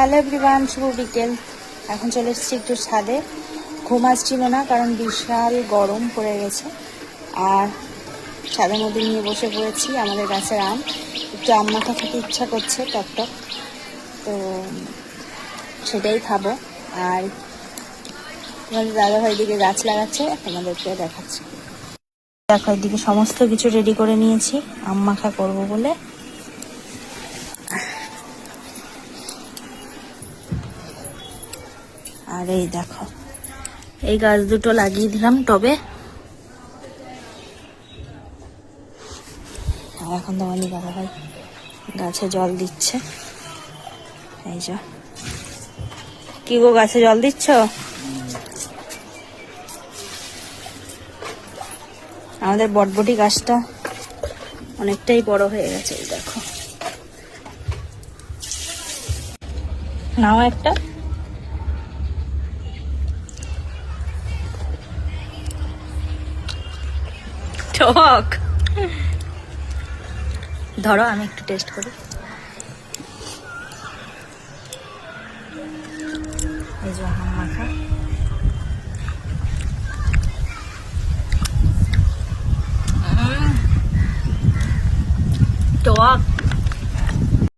Hello everyone, শুভ বিকেল। এখন চলে এসেছি একটু ছাদে। ঘুম আসছিল না কারণ বিশাল গরম পড়ে গেছে। আর ছাদের মধ্যে নিয়ে বসে পড়েছি আমাদের গাছের আম। একটু আম মাখা খেতে ইচ্ছা করছে, টকটক, তো সেটাই খাবো। আর আমাদের দাদাভাই দিকে গাছ লাগাচ্ছে, আমাদেরকে দেখাচ্ছে। দেখো, এদিকে সমস্ত কিছু রেডি করে নিয়েছি আম মাখা করবো বলে। আর এই দেখো, এই গাছ দুটো লাগিয়ে দিলাম টবে। আর এখন তোমার দাদা ভাই গাছে জল দিচ্ছে। এই যে, কি গো, গাছে জল দিচ্ছ? আমাদের বটবটি গাছটা অনেকটাই বড় হয়ে গেছে। এই দেখো, নাও একটা। টক, ধরো আমি একটু টেস্ট করি। এই যে আম মাখা, টক।